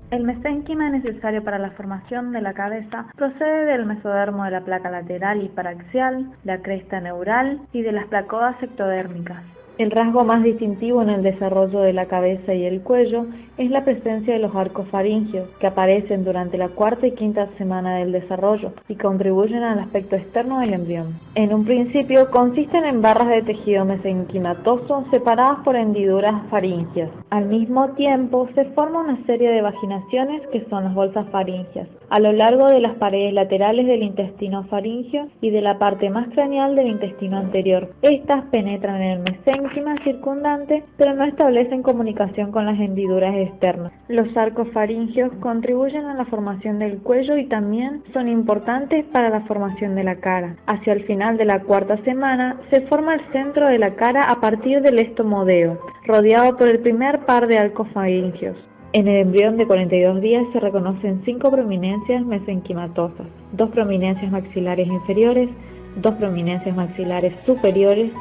El mesénquima necesario para la formación de la cabeza procede del mesodermo de la placa lateral y paraxial, la cresta neural y de las placoas ectodérmicas. El rasgo más distintivo en el desarrollo de la cabeza y el cuello es la presencia de los arcos faringios, que aparecen durante la cuarta y quinta semana del desarrollo y contribuyen al aspecto externo del embrión. En un principio consisten en barras de tejido mesenquimatoso separadas por hendiduras faringias. Al mismo tiempo se forma una serie de vaginaciones que son las bolsas faringias, a lo largo de las paredes laterales del intestino faríngeo y de la parte más craneal del intestino anterior. Estas penetran en el mesénquima circundante, pero no establecen comunicación con las hendiduras externas. Los arcos faringios contribuyen a la formación del cuello y también son importantes para la formación de la cara. Hacia el final de la cuarta semana se forma el centro de la cara a partir del estomodeo, rodeado por el primer par de arcos faringios. En el embrión de 42 días se reconocen 5 prominencias mesenquimatosas, 2 prominencias maxilares inferiores, 2 prominencias maxilares superiores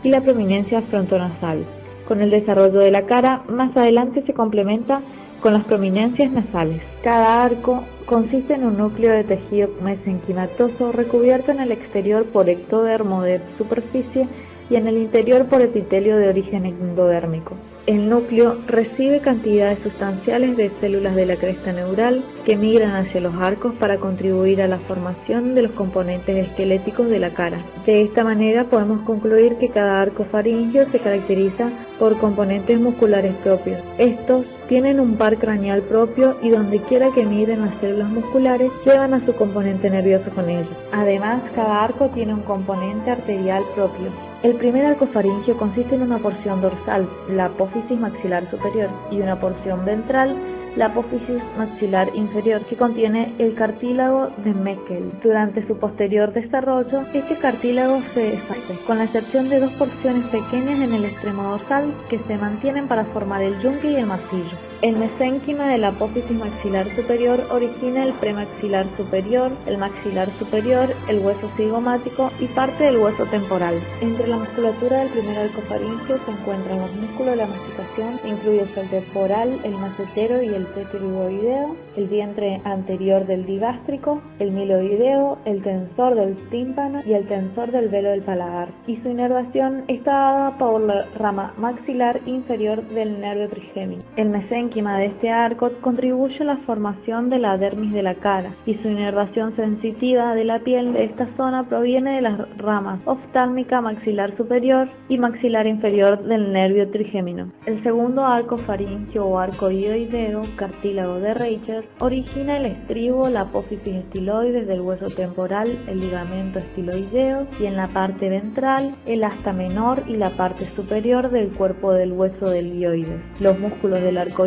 y la prominencia frontonasal. Con el desarrollo de la cara, más adelante se complementa con las prominencias nasales. Cada arco consiste en un núcleo de tejido mesenquimatoso recubierto en el exterior por ectodermo de superficie y en el interior por epitelio de origen endodérmico. El núcleo recibe cantidades sustanciales de células de la cresta neural que migran hacia los arcos para contribuir a la formación de los componentes esqueléticos de la cara. De esta manera podemos concluir que cada arco faríngeo se caracteriza por componentes musculares propios. Estos tienen un par craneal propio y donde quiera que migren las células musculares llevan a su componente nervioso con ellos. Además, cada arco tiene un componente arterial propio. El primer arco faríngeo consiste en una porción dorsal, la apófisis maxilar superior, y una porción ventral, la apófisis maxilar inferior, que contiene el cartílago de Meckel. Durante su posterior desarrollo, este cartílago se deshace, con la excepción de 2 porciones pequeñas en el extremo dorsal que se mantienen para formar el yunque y el masillo. El mesénquima de la apófisis maxilar superior origina el premaxilar superior, el maxilar superior, el hueso cigomático y parte del hueso temporal. Entre la musculatura del primer arco faríngeo se encuentran los músculos de la masticación, incluidos el temporal, el macetero y el tetragoideo, el vientre anterior del digástrico, el miloideo, el tensor del tímpano y el tensor del velo del paladar. Y su inervación está dada por la rama maxilar inferior del nervio trigémino. El mesénquima de este arco contribuye a la formación de la dermis de la cara y su inervación sensitiva de la piel de esta zona proviene de las ramas oftálmica maxilar superior y maxilar inferior del nervio trigémino. El segundo arco faríngeo o arco hioideo, cartílago de Reicher, origina el estribo, la apófisis estiloides del hueso temporal, el ligamento estiloideo y en la parte ventral el asta menor y la parte superior del cuerpo del hueso del hioides. Los músculos del arco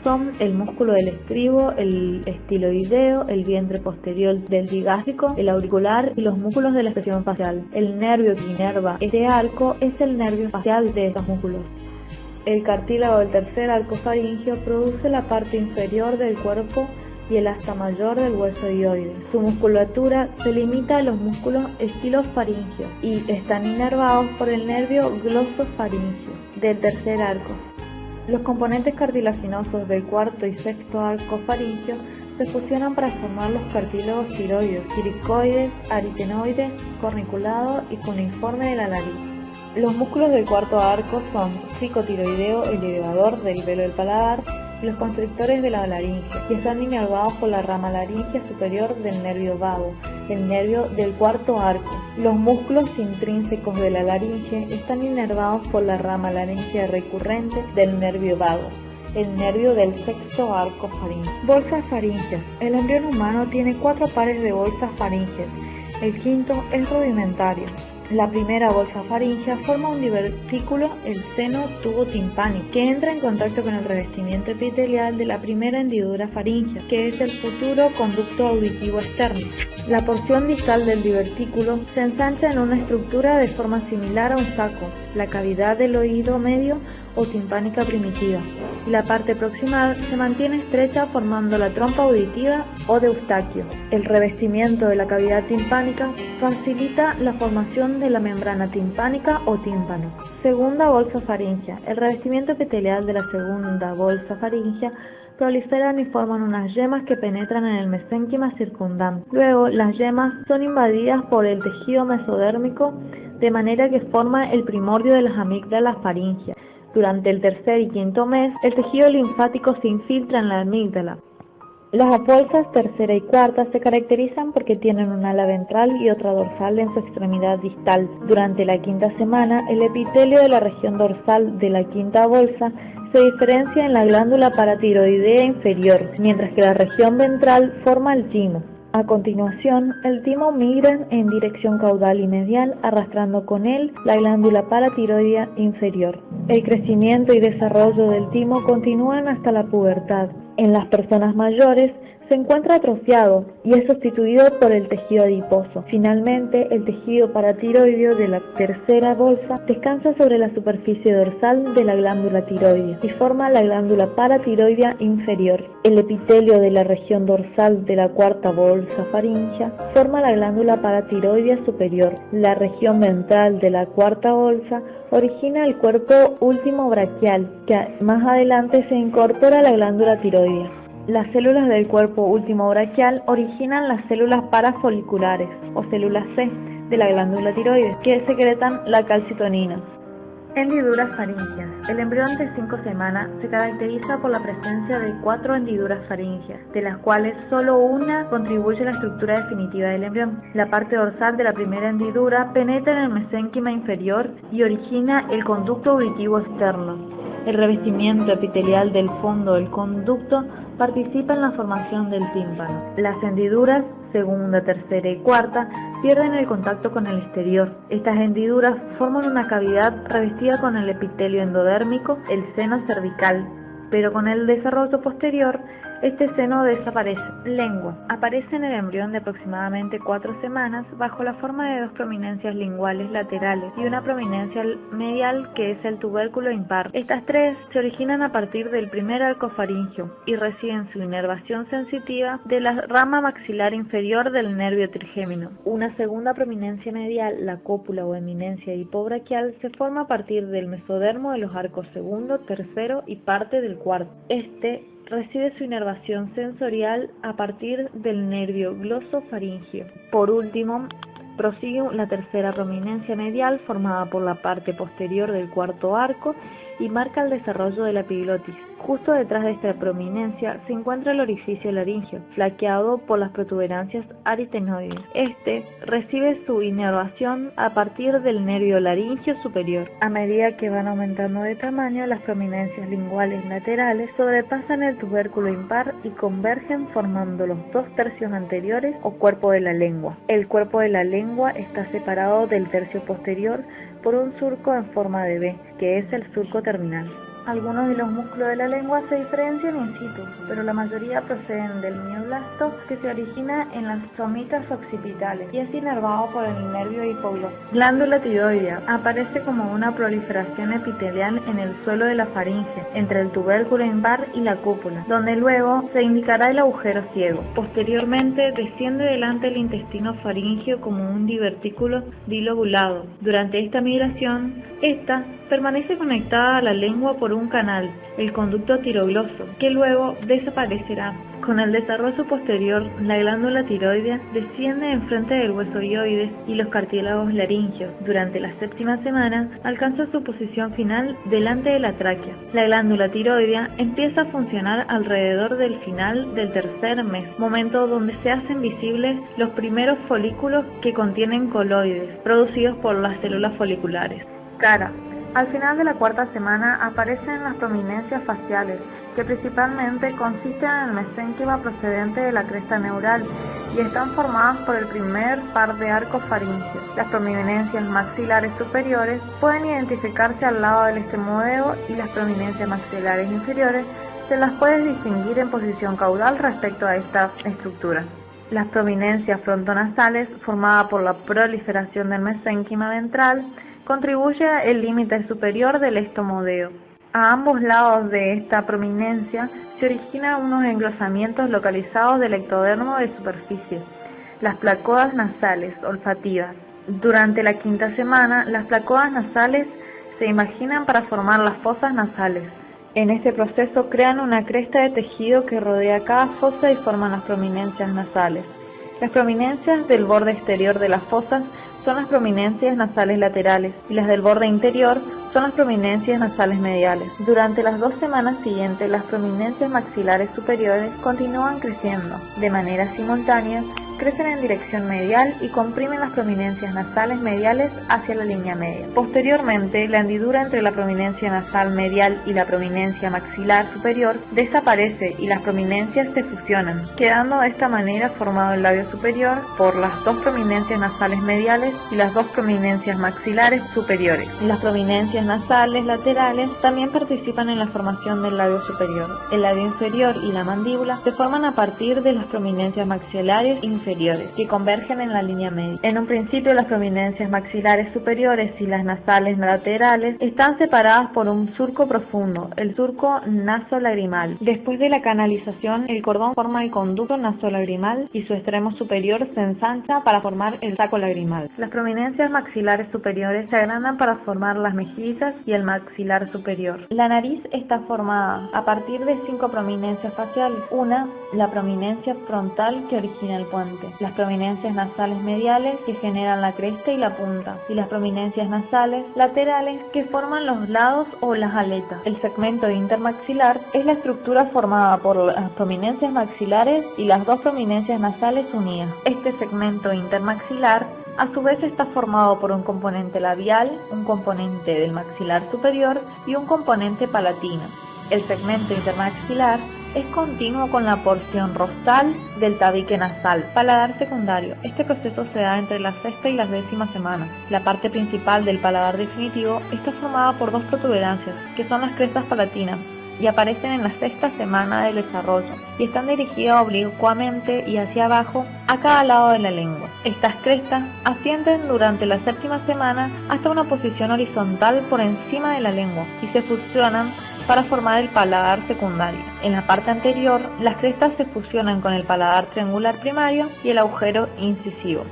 son el músculo del estribo, el estiloideo, el vientre posterior del digástrico, el auricular y los músculos de la expresión facial. El nervio que inerva este arco es el nervio facial de estos músculos. El cartílago del tercer arco faríngeo produce la parte inferior del cuerpo y el asta mayor del hueso hioide. Su musculatura se limita a los músculos estilofaringios y están inervados por el nervio glosofaríngeo del tercer arco. Los componentes cartilaginosos del cuarto y sexto arco faríngeo se fusionan para formar los cartílagos tiroides, cricoides, aritenoides, corniculado y cuneiforme de la nariz. Los músculos del cuarto arco son psicotiroideo, el elevador del velo del paladar, y los constrictores de la laringe, que están inervados por la rama laringea superior del nervio vago, el nervio del cuarto arco. Los músculos intrínsecos de la laringe están inervados por la rama laringea recurrente del nervio vago, el nervio del sexto arco faríngeo. Bolsas faríngeas. El embrión humano tiene 4 pares de bolsas faríngeas. El quinto es rudimentario. La primera bolsa faríngea forma un divertículo, el seno tubo timpánico, que entra en contacto con el revestimiento epitelial de la primera hendidura faríngea, que es el futuro conducto auditivo externo. La porción distal del divertículo se ensancha en una estructura de forma similar a un saco, la cavidad del oído medio o timpánica primitiva. y la parte proximal se mantiene estrecha formando la trompa auditiva o de Eustaquio. El revestimiento de la cavidad timpánica facilita la formación de la membrana timpánica o tímpano. Segunda bolsa faríngea. El revestimiento epitelial de la segunda bolsa faríngea proliferan y forman unas yemas que penetran en el mesénquima circundante. Luego, las yemas son invadidas por el tejido mesodérmico de manera que forma el primordio de las amígdalas faríngeas. Durante el tercer y quinto mes, el tejido linfático se infiltra en la amígdala. Las bolsas tercera y cuarta se caracterizan porque tienen un ala ventral y otra dorsal en su extremidad distal. Durante la quinta semana, el epitelio de la región dorsal de la quinta bolsa se diferencia en la glándula paratiroidea inferior, mientras que la región ventral forma el timo. A continuación, el timo migra en dirección caudal y medial, arrastrando con él la glándula paratiroidea inferior. El crecimiento y desarrollo del timo continúan hasta la pubertad. En las personas mayores se encuentra atrofiado y es sustituido por el tejido adiposo. Finalmente, el tejido paratiroideo de la tercera bolsa descansa sobre la superficie dorsal de la glándula tiroidea y forma la glándula paratiroidea inferior. El epitelio de la región dorsal de la cuarta bolsa faríngea forma la glándula paratiroidea superior. La región ventral de la cuarta bolsa origina el cuerpo último braquial, que más adelante se incorpora a la glándula tiroidea. Las células del cuerpo último braquial originan las células parafoliculares o células C de la glándula tiroides, que secretan la calcitonina. Hendiduras faríngeas. El embrión de 5 semanas se caracteriza por la presencia de 4 hendiduras faríngeas, de las cuales solo una contribuye a la estructura definitiva del embrión. La parte dorsal de la primera hendidura penetra en el mesénquima inferior y origina el conducto auditivo externo. El revestimiento epitelial del fondo del conducto participa en la formación del tímpano. Las hendiduras, segunda, tercera y cuarta, pierden el contacto con el exterior. Estas hendiduras forman una cavidad revestida con el epitelio endodérmico, el seno cervical, pero con el desarrollo posterior, este seno desaparece. Lengua. Aparece en el embrión de aproximadamente 4 semanas bajo la forma de 2 prominencias linguales laterales y una prominencia medial que es el tubérculo impar. Estas 3 se originan a partir del primer arco faríngeo y reciben su inervación sensitiva de la rama maxilar inferior del nervio trigémino. Una segunda prominencia medial, la cópula o eminencia hipobraquial, se forma a partir del mesodermo de los arcos segundo, tercero y parte del cuarto. Este recibe su inervación sensorial a partir del nervio glosofaríngeo. Por último, prosigue la tercera prominencia medial formada por la parte posterior del cuarto arco y marca el desarrollo de la epiglotis. Justo detrás de esta prominencia se encuentra el orificio laríngeo, flanqueado por las protuberancias aritenoides. Este recibe su inervación a partir del nervio laríngeo superior. A medida que van aumentando de tamaño, las prominencias linguales laterales sobrepasan el tubérculo impar y convergen formando los 2 tercios anteriores o cuerpo de la lengua. El cuerpo de la lengua está separado del tercio posterior por un surco en forma de V, que es el surco terminal. Algunos de los músculos de la lengua se diferencian in situ, pero la mayoría proceden del mioblasto, que se origina en las somitas occipitales y es inervado por el nervio hipoglótico. Glándula tiroidea. Aparece como una proliferación epitelial en el suelo de la faringe, entre el tubérculo impar y la cúpula, donde luego se indicará el agujero ciego. Posteriormente, desciende delante del intestino faríngeo como un divertículo dilobulado. Durante esta migración, esta permanece conectada a la lengua por un canal, el conducto tirogloso, que luego desaparecerá. Con el desarrollo posterior, la glándula tiroidea desciende enfrente del hueso hioides y los cartílagos laringeos. Durante la 7ª semana, alcanza su posición final delante de la tráquea. La glándula tiroidea empieza a funcionar alrededor del final del 3er mes, momento donde se hacen visibles los primeros folículos que contienen coloides, producidos por las células foliculares. Cara. Al final de la 4ª semana aparecen las prominencias faciales, que principalmente consisten en el mesénquima procedente de la cresta neural y están formadas por el primer par de arcos faríngeos. Las prominencias maxilares superiores pueden identificarse al lado del extremodeo y las prominencias maxilares inferiores se las puede distinguir en posición caudal respecto a esta estructura. Las prominencias frontonasales, formadas por la proliferación del mesénquima ventral, contribuye al límite superior del estomodeo. A ambos lados de esta prominencia se originan unos engrosamientos localizados del ectodermo de superficie, las placoas nasales olfativas. Durante la quinta semana, las placoas nasales se imaginan para formar las fosas nasales. En este proceso crean una cresta de tejido que rodea cada fosa y forman las prominencias nasales. Las prominencias del borde exterior de las fosas son las prominencias nasales laterales y las del borde interior son las prominencias nasales mediales. Durante las 2 semanas siguientes, las prominencias maxilares superiores continúan creciendo. De manera simultánea, crecen en dirección medial y comprimen las prominencias nasales mediales hacia la línea media. Posteriormente, la hendidura entre la prominencia nasal medial y la prominencia maxilar superior desaparece y las prominencias se fusionan, quedando de esta manera formado el labio superior por las 2 prominencias nasales mediales y las 2 prominencias maxilares superiores. Las prominencias nasales laterales también participan en la formación del labio superior. El labio inferior y la mandíbula se forman a partir de las prominencias maxilares inferiores, que convergen en la línea media. En un principio, las prominencias maxilares superiores y las nasales laterales están separadas por un surco profundo, el surco nasolagrimal. Después de la canalización, el cordón forma el conducto nasolagrimal y su extremo superior se ensancha para formar el saco lagrimal. Las prominencias maxilares superiores se agrandan para formar las mejillas y el maxilar superior. La nariz está formada a partir de 5 prominencias faciales. Una, la prominencia frontal que origina el puente, las prominencias nasales mediales que generan la cresta y la punta, y las prominencias nasales laterales que forman los lados o las aletas. El segmento intermaxilar es la estructura formada por las prominencias maxilares y las 2 prominencias nasales unidas. Este segmento intermaxilar a su vez está formado por un componente labial, un componente del maxilar superior y un componente palatino. El segmento intermaxilar es continuo con la porción rostral del tabique nasal, paladar secundario. Este proceso se da entre la 6ª y la 10ª semana. La parte principal del paladar definitivo está formada por 2 protuberancias, que son las crestas palatinas, y aparecen en la 6ª semana del desarrollo, y están dirigidas oblicuamente y hacia abajo a cada lado de la lengua. Estas crestas ascienden durante la 7ª semana hasta una posición horizontal por encima de la lengua, y se fusionan para formar el paladar secundario. En la parte anterior, las crestas se fusionan con el paladar triangular primario y el agujero incisivo.